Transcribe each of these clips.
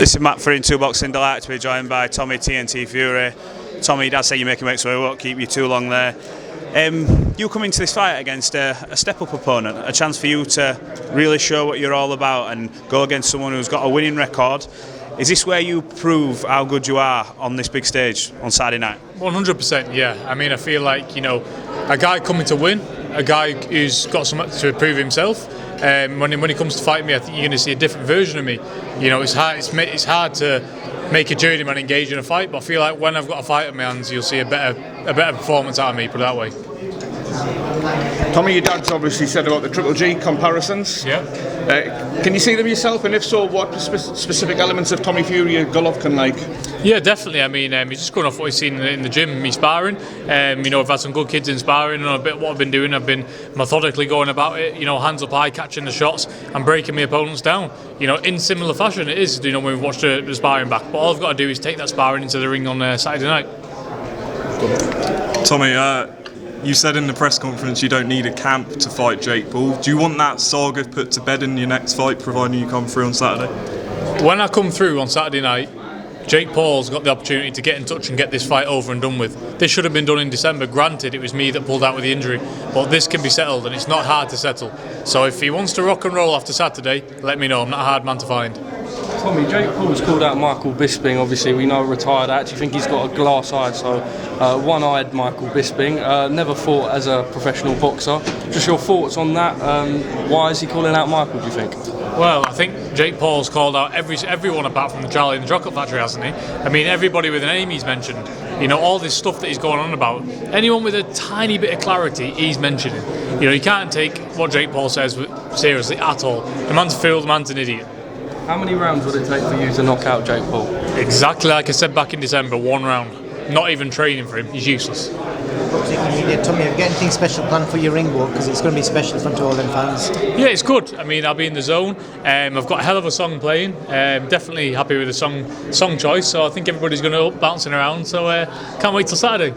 This is Matt for Two Boxing. Delighted to be joined by Tommy TNT Fury. Tommy, Dad said you're making weight, so we won't keep you too long there. You come into this fight against a step-up opponent, a chance for you to really show what you're all about and go against someone who's got a winning record. Is this where you prove how good you are on this big stage on Saturday night? 100%, yeah. I mean, I feel like, a guy coming to win, a guy who's got something to prove himself. When he comes to fight me, I think you're going to see a different version of me. It's hard to make a journeyman engage in a fight, but I feel like when I've got a fight in my hands, you'll see a better performance out of me, put it that way. Tommy, your dad's obviously said about the Triple G comparisons. Yeah. Can you see them yourself? And if so, what specific elements of Tommy Fury or Golovkin like? Yeah, definitely. I mean, he's just going off what he's seen in the gym, me sparring. I've had some good kids in sparring, and a bit of what I've been doing, I've been methodically going about it, hands up high, catching the shots and breaking my opponents down. In similar fashion it is, when we've watched the sparring back. But all I've got to do is take that sparring into the ring on Saturday night. Tommy, you said in the press conference you don't need a camp to fight Jake Paul. Do you want that saga put to bed in your next fight, providing you come through on Saturday? When I come through on Saturday night, Jake Paul's got the opportunity to get in touch and get this fight over and done with. This should have been done in December. Granted, it was me that pulled out with the injury, but this can be settled, and it's not hard to settle. So if he wants to rock and roll after Saturday, let me know. I'm not a hard man to find. Tommy, Jake Paul's called out Michael Bisping, obviously we know retired. I actually think he's got a glass eye, so one-eyed Michael Bisping, never fought as a professional boxer. Just your thoughts on that, why is he calling out Michael, do you think? Well, I think Jake Paul's called out everyone apart from the Charlie in the Chocolate Factory, hasn't he? I mean, everybody with a name he's mentioned. All this stuff that he's going on about. Anyone with a tiny bit of clarity, he's mentioning. You can't take what Jake Paul says seriously at all. The man's a fool, the man's an idiot. How many rounds would it take for you to knock out Jake Paul? Exactly like I said back in December, one round. Not even training for him, he's useless. Tommy, have you got anything special planned for your ring walk? Because it's going to be special in front of all them fans. Yeah, it's good. I mean, I'll be in the zone. I've got a hell of a song playing. Definitely happy with the song choice. So I think everybody's going to up bouncing around. So can't wait till Saturday.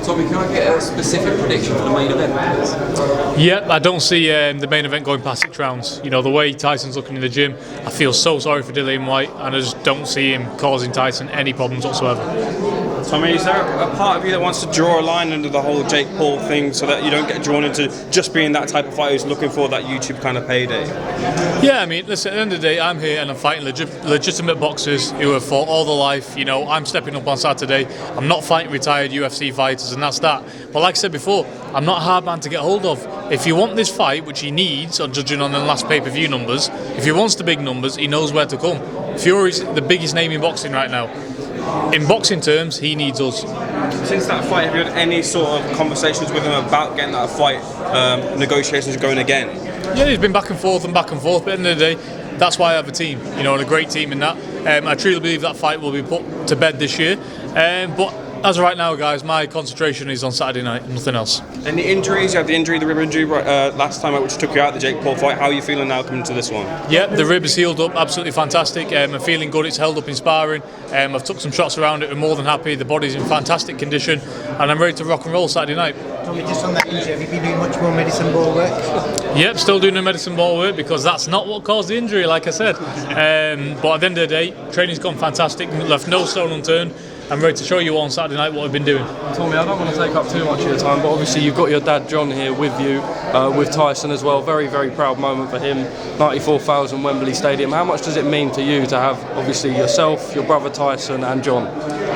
Tommy, can I get a specific prediction for the main event? Yeah, I don't see the main event going past 6 rounds. The way Tyson's looking in the gym, I feel so sorry for Dillian Whyte, and I just don't see him causing Tyson any problems whatsoever. Tommy, is there a part of you that wants to draw a line under the whole Jake Paul thing so that you don't get drawn into just being that type of fighter who's looking for that YouTube kind of payday? Yeah, I mean, listen, at the end of the day, I'm here and I'm fighting legitimate boxers who have fought all their life. I'm stepping up on Saturday. I'm not fighting retired UFC fighters, and that's that. But like I said before, I'm not a hard man to get hold of. If you want this fight, which he needs, or judging on the last pay-per-view numbers, if he wants the big numbers, he knows where to come. Fury's the biggest name in boxing right now. In boxing terms, he needs us. Since that fight, have you had any sort of conversations with him about getting that fight, negotiations going again? Yeah, he's been back and forth, but at the end of the day, that's why I have a team, and a great team in that. I truly believe that fight will be put to bed this year. But as of right now, guys, my concentration is on Saturday night, nothing else. Any injuries? You had the rib injury last time, which took you out the Jake Paul fight. How are you feeling now coming to this one? Yeah, the rib is healed up, absolutely fantastic. I'm feeling good, it's held up in sparring. I've took some shots around it, I'm more than happy. The body's in fantastic condition, and I'm ready to rock and roll Saturday night. Tommy, just on that injury, have you been doing much more medicine ball work? Yep, still doing the medicine ball work because that's not what caused the injury, like I said. But at the end of the day, training's gone fantastic, left no stone unturned. I'm ready to show you on Saturday night what I've been doing. Tommy, I don't want to take up too much of your time, but obviously you've got your dad John here with you, with Tyson as well. Very, very proud moment for him. 94,000 Wembley Stadium. How much does it mean to you to have obviously yourself, your brother Tyson and John?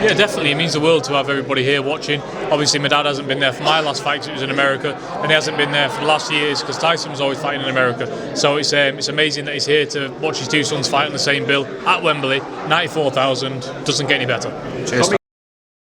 Yeah, definitely. It means the world to have everybody here watching. Obviously my dad hasn't been there for my last fight because it was in America, and he hasn't been there for the last years because Tyson was always fighting in America. So it's amazing that he's here to watch his two sons fight on the same bill at Wembley. 94,000, doesn't get any better. Cheers.